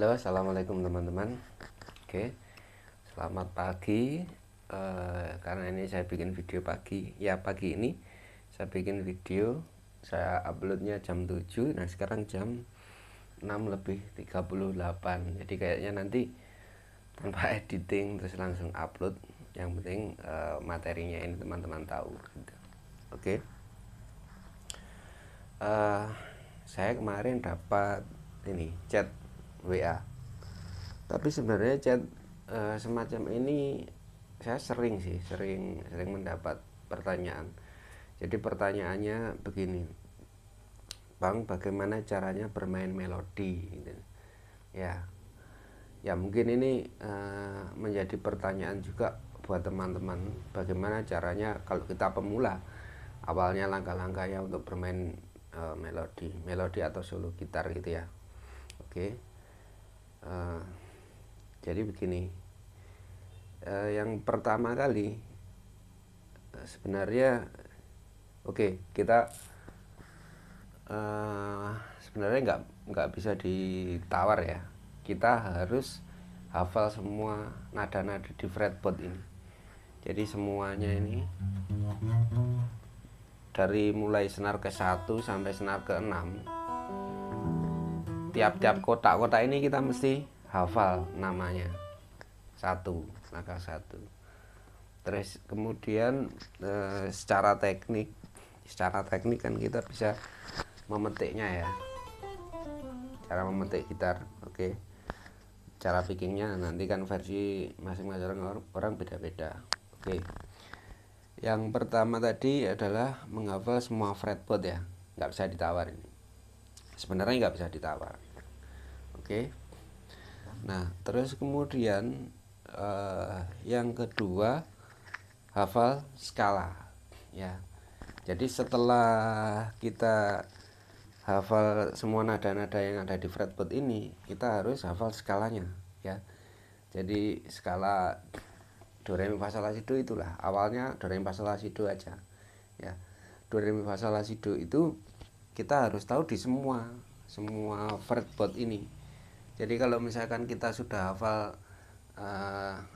Halo, assalamualaikum teman-teman. Oke, selamat pagi. Karena ini saya bikin video pagi, ya pagi ini saya bikin video, saya uploadnya jam 7. Nah sekarang jam 6:38. Jadi kayaknya nanti tanpa editing terus langsung upload. Yang penting materinya ini teman-teman tahu. Gitu. Oke. Saya kemarin dapat ini chat WA. Tapi sebenarnya chat semacam ini saya sering mendapat pertanyaan. Jadi pertanyaannya begini, Bang, bagaimana caranya bermain melodi? Gitu. Ya mungkin ini menjadi pertanyaan juga buat teman-teman. Bagaimana caranya kalau kita pemula, awalnya langkah-langkahnya untuk bermain melodi atau solo gitar gitu ya. Oke. Jadi begini, yang pertama kali sebenarnya kita sebenarnya nggak bisa ditawar ya. Kita harus hafal semua nada-nada di fretboard ini. Jadi semuanya ini dari mulai senar ke 1 sampai senar ke 6, tiap-tiap kotak-kotak ini kita mesti hafal namanya satu, langkah 1. Terus kemudian secara teknik kan kita bisa memetiknya ya, cara memetik gitar. Oke. Cara pickingnya nanti kan versi masing-masing orang beda-beda. Oke. Yang pertama tadi adalah menghafal semua fretboard ya, nggak bisa ditawar ini. Sebenarnya nggak bisa ditawar. Oke. Nah, terus kemudian yang kedua, hafal skala ya. Jadi setelah kita hafal semua nada-nada yang ada di fretboard ini, kita harus hafal skalanya ya. Jadi skala do re mi fa sol la si do itulah awalnya do re mi fa sol la si do aja ya. Do re mi fa sol la si do itu kita harus tahu di semua fretboard ini. Jadi kalau misalkan kita sudah hafal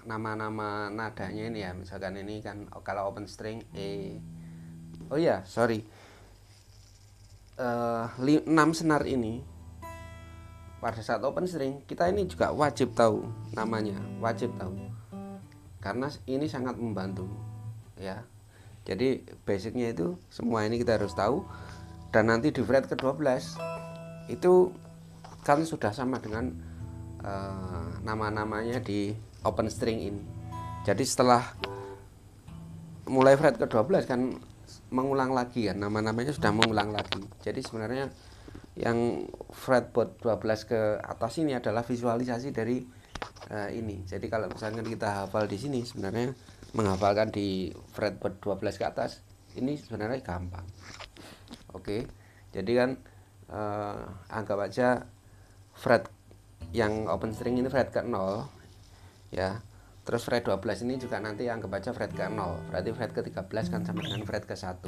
nama-nama nadanya ini ya, misalkan ini kan kalau open string E, 6 senar ini pada saat open string kita ini juga wajib tahu namanya, wajib tahu, karena ini sangat membantu ya. Jadi basicnya itu semua ini kita harus tahu. Dan nanti di fret ke-12 itu kan sudah sama dengan nama-namanya di open string ini. Jadi setelah mulai fret ke-12 kan mengulang lagi kan, nama-namanya sudah mengulang lagi. Jadi sebenarnya yang fretboard 12 ke atas ini adalah visualisasi dari ini. Jadi kalau misalnya kita hafal di sini, sebenarnya menghafalkan di fretboard 12 ke atas ini sebenarnya gampang. Oke. Jadi kan anggap aja fret yang open string ini fret ke-0 ya. Terus fret 12 ini juga nanti anggap aja fret ke-0. Berarti fret ke-13 kan sama dengan fret ke-1.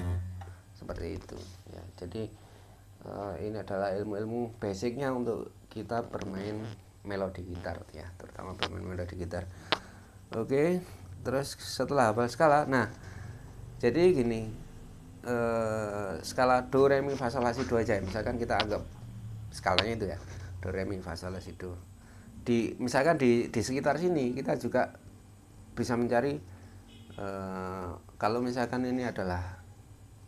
Seperti itu ya. Jadi ini adalah ilmu-ilmu basicnya untuk kita bermain melodi gitar ya, terutama bermain melodi gitar. Oke. Terus setelah hafal skala, nah jadi gini, skala do re mi fa sol la si do aja ya. Misalkan kita anggap skalanya itu ya, do re mi fa sol la si do. Misalkan di sekitar sini kita juga bisa mencari kalau misalkan ini adalah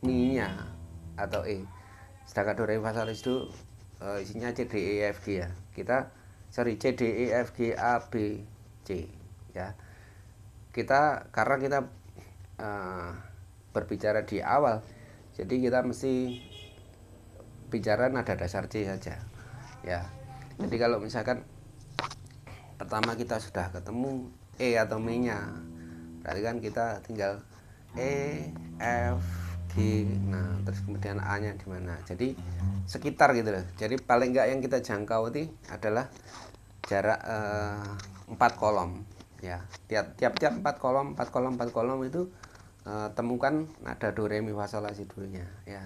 mi nya atau E, sedangkan do re mi fa sol la si do isinya C D E F G ya. C D E F G A B C ya. Karena kita berbicara di awal, jadi kita mesti bicara nada dasar C saja ya. Jadi kalau misalkan pertama kita sudah ketemu E atau Mi nya, berarti kan kita tinggal E, F, G, nah terus kemudian A nya di mana. Jadi sekitar gitu loh. Jadi paling enggak yang kita jangkau itu adalah jarak 4 kolom ya. Tiap 4 kolom itu temukan nada do re mi fa sol la si do nya ya.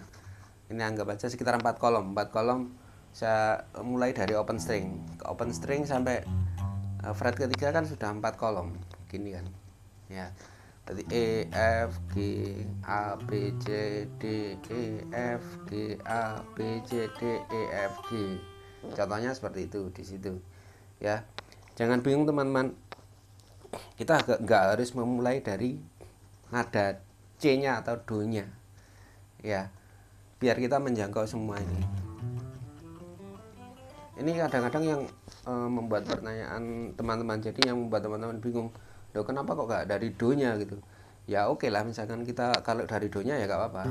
Ini anggap aja sekitar 4 kolom saya mulai dari open string ke open string sampai fret ketiga kan sudah 4 kolom gini kan ya. Jadi E F G A B C D E F G A B C D E F G. Contohnya seperti itu di situ ya. Jangan bingung teman-teman, kita nggak harus memulai dari nada C-nya atau Do-nya ya, biar kita menjangkau semua ini. Ini kadang-kadang yang membuat pertanyaan teman-teman, jadi yang membuat teman-teman bingung, loh kenapa kok nggak dari Do-nya gitu. Ya oke lah, misalkan kita kalau dari Do-nya ya nggak apa-apa.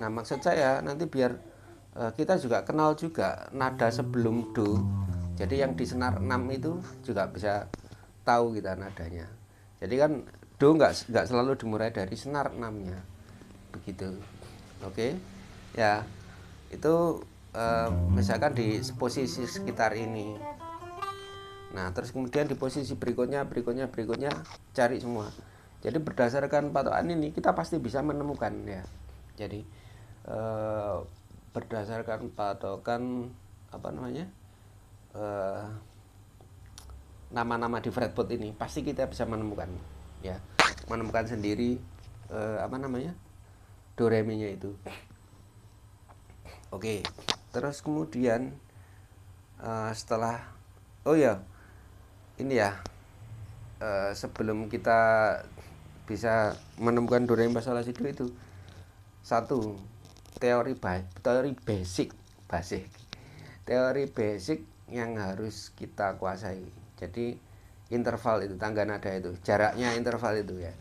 Nah maksud saya nanti biar kita juga kenal juga nada sebelum Do. Jadi yang di senar 6 itu juga bisa tahu kita nadanya. Jadi kan Do nggak selalu dimulai dari senar 6-nya begitu. Oke ya, itu misalkan di posisi sekitar ini. Nah terus kemudian di posisi berikutnya cari semua. Jadi berdasarkan patokan ini kita pasti bisa menemukan ya. Jadi berdasarkan patokan apa namanya, nama-nama di fretboard ini pasti kita bisa menemukan ya, menemukan sendiri apa namanya, do re mi nya itu. Oke, terus kemudian setelah oh ya ini ya, sebelum kita bisa menemukan do re mi fa sol la si do itu satu teori basic teori basic yang harus kita kuasai. Jadi interval itu, tangga nada itu, jaraknya interval itu ya.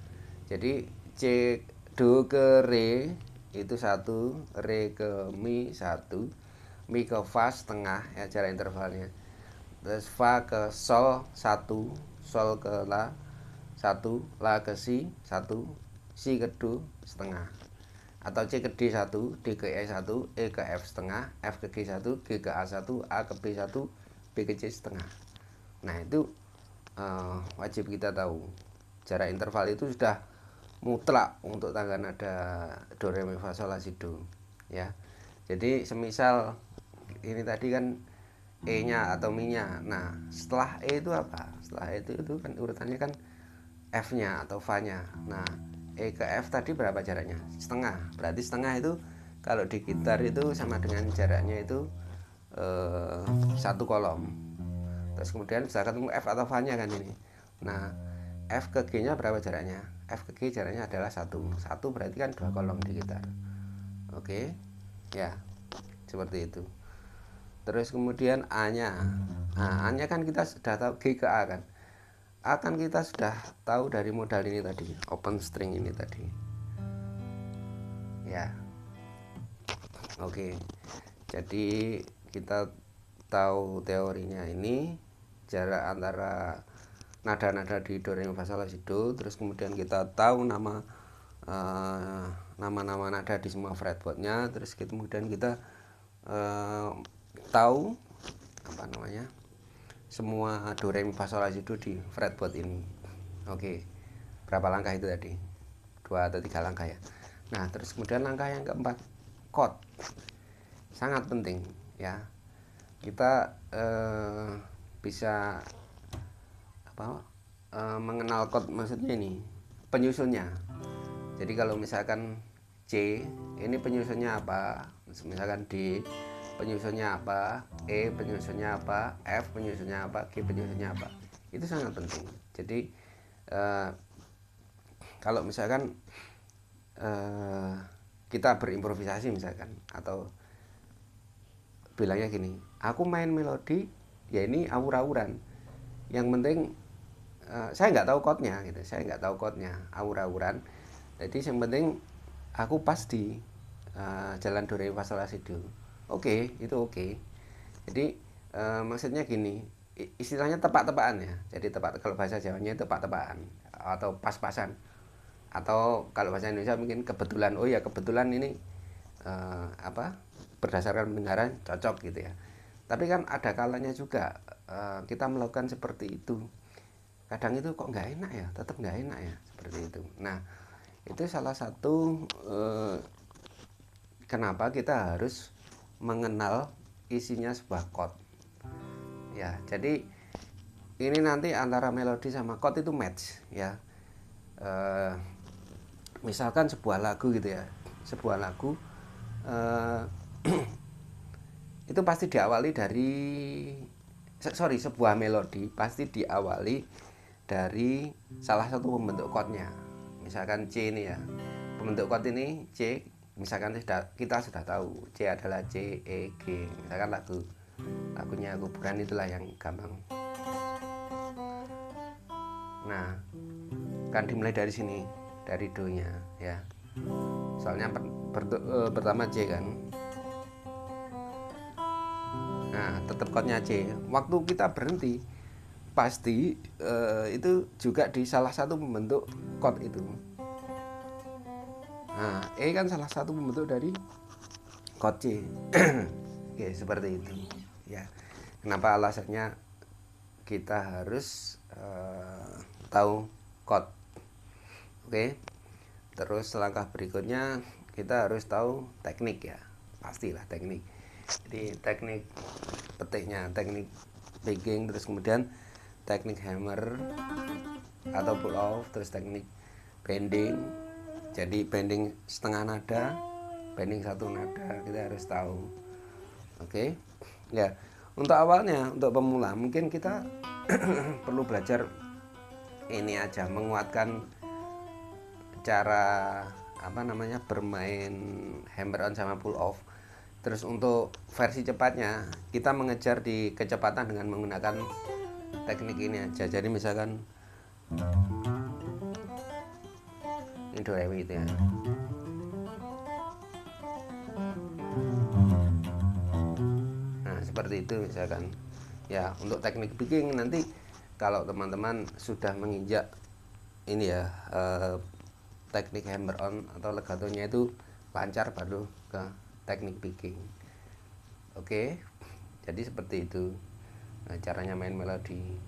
Jadi C do ke re itu 1, re ke mi 1, mi ke fa setengah ya jarak intervalnya. Terus fa ke sol 1, sol ke la 1, la ke si 1, si ke do setengah. Atau C ke D 1, D ke E 1, E ke F setengah, F ke G 1, G ke A 1, A ke B 1, B ke C setengah. Nah itu wajib kita tahu. Jarak interval itu sudah mutlak untuk tangga nada do re mi fa sol la si do ya. Jadi semisal ini tadi kan E nya atau mi nya. Nah setelah E itu apa? Setelah E itu kan urutannya kan F nya atau fa nya. Nah E ke F tadi berapa jaraknya? Setengah. Berarti setengah itu kalau di gitar itu sama dengan jaraknya itu 1 kolom. Terus kemudian bisa ketemu F atau fa nya kan ini. Nah F ke G nya berapa jaraknya? F ke G jaraknya adalah 1. 1 berarti kan 2 kolom di gitar. Oke ya, seperti itu. Terus kemudian A nya, nah A nya kan kita sudah tahu, G ke A kan. A kan kita sudah tahu dari modal ini tadi, open string ini tadi ya. Oke, jadi kita tahu teorinya ini, jarak antara nada-nada di do re mi fa sol la si do. Terus kemudian kita tahu nama-nama nada di semua fretboardnya. Terus kemudian kita tahu apa namanya, semua do re mi fa sol la si do di fretboard ini. Oke, berapa langkah itu tadi? 2 atau 3 langkah ya. Nah terus kemudian langkah yang keempat, chord, sangat penting ya. Kita bisa apa, mengenal chord, maksudnya ini penyusunnya. Jadi kalau misalkan C ini penyusunnya apa, misalkan D penyusunnya apa, E penyusunnya apa, F penyusunnya apa, G penyusunnya apa, itu sangat penting. Jadi kalau misalkan kita berimprovisasi misalkan, atau bilangnya gini, aku main melodi ya ini awur-awuran, yang penting saya nggak tahu chordnya gitu, awur-awuran. Jadi yang penting aku pas di jalan do re mi fa sol la si do. Oke, itu oke. Jadi maksudnya gini, istilahnya tepak-tepakan ya. Jadi kalau bahasa Jawanya tepak-tepakan atau pas-pasan. Atau kalau bahasa Indonesia mungkin kebetulan. Oh ya kebetulan ini berdasarkan pendengaran cocok gitu ya. Tapi kan ada kalanya juga kita melakukan seperti itu. Kadang itu kok nggak enak ya, tetap nggak enak ya, seperti itu. Nah itu salah satu kenapa kita harus mengenal isinya sebuah chord ya. Jadi ini nanti antara melodi sama chord itu match ya. Misalkan sebuah lagu gitu ya, sebuah lagu itu pasti diawali dari sebuah melodi pasti diawali dari salah satu pembentuk chordnya. Misalkan C ini ya, pembentuk chord ini C, misalkan kita sudah tahu C adalah C, E, G. Misalkan lagunya Kuburan itulah yang gampang. Nah, kan dimulai dari sini, dari do nya ya, soalnya pertama C kan. Nah, tetap chordnya C. Waktu kita berhenti pasti itu juga di salah satu pembentuk chord itu. Nah, E kan salah satu pembentuk dari chord C. Oke, seperti itu ya. Kenapa alasannya kita harus tahu chord. Oke. Terus langkah berikutnya kita harus tahu teknik ya. Pastilah teknik. Jadi teknik petiknya, teknik picking, terus kemudian teknik hammer atau pull off, terus teknik bending. Jadi bending setengah nada, bending satu nada, kita harus tahu. Oke. Ya, untuk awalnya, untuk pemula mungkin kita perlu belajar ini aja, menguatkan cara bermain hammer on sama pull off. Terus untuk versi cepatnya kita mengejar di kecepatan dengan menggunakan teknik ini aja. Jadi misalkan ini do re mi itu ya. Nah, seperti itu misalkan. Ya, untuk teknik picking nanti kalau teman-teman sudah menginjak ini ya, teknik hammer on atau legatonya itu lancar, baru ke teknik picking. Oke, jadi seperti itu caranya main melodi.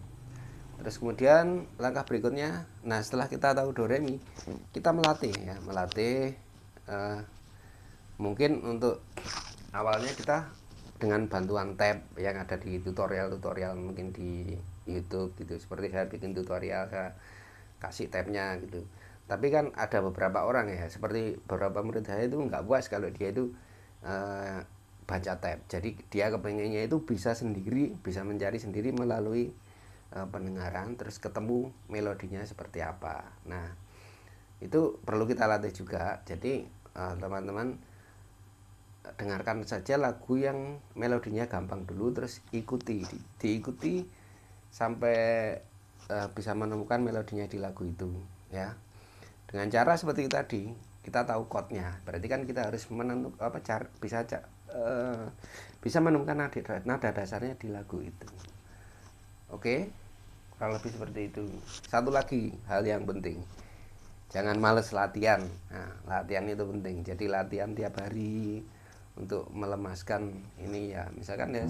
Terus kemudian langkah berikutnya, nah setelah kita tahu do re mi, kita melatih ya, mungkin untuk awalnya kita dengan bantuan tab yang ada di tutorial mungkin di YouTube gitu. Seperti saya bikin tutorial, saya kasih tabnya gitu. Tapi kan ada beberapa orang ya, seperti beberapa murid saya itu nggak puas kalau dia itu baca tab. Jadi dia kepengennya itu bisa sendiri, bisa mencari sendiri melalui pendengaran, terus ketemu melodinya seperti apa. Nah, itu perlu kita latih juga. Jadi teman-teman dengarkan saja lagu yang melodinya gampang dulu, terus diikuti sampai bisa menemukan melodinya di lagu itu ya. Dengan cara seperti tadi, kita tahu chordnya, berarti kan kita harus bisa menemukan nada dasarnya di lagu itu. Oke, kurang lebih seperti itu. Satu lagi hal yang penting, jangan males latihan. Nah, latihan itu penting. Jadi latihan tiap hari untuk melemaskan ini ya. Misalkan ya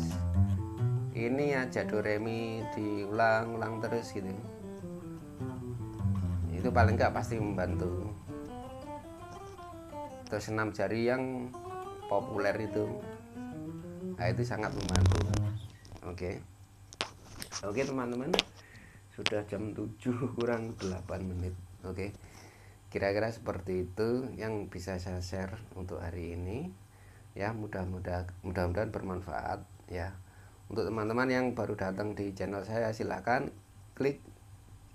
ini aja do re mi diulang-ulang terus gitu. Itu paling nggak pasti membantu. Terus 6 jari yang populer itu, nah itu sangat membantu. Oke teman-teman, sudah jam 7 kurang 8 menit. Oke, kira-kira seperti itu yang bisa saya share untuk hari ini ya. Mudah-mudahan bermanfaat ya. Untuk teman-teman yang baru datang di channel saya, silahkan klik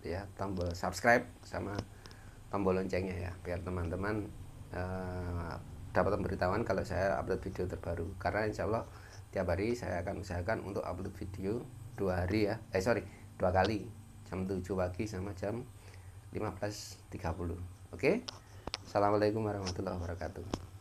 ya tombol subscribe sama tombol loncengnya ya, biar teman-teman dapat pemberitahuan kalau saya upload video terbaru. Karena insya Allah tiap hari saya akan usahakan untuk upload video 2 kali, jam 7 pagi sama jam 15.30. Oke, assalamualaikum warahmatullahi wabarakatuh.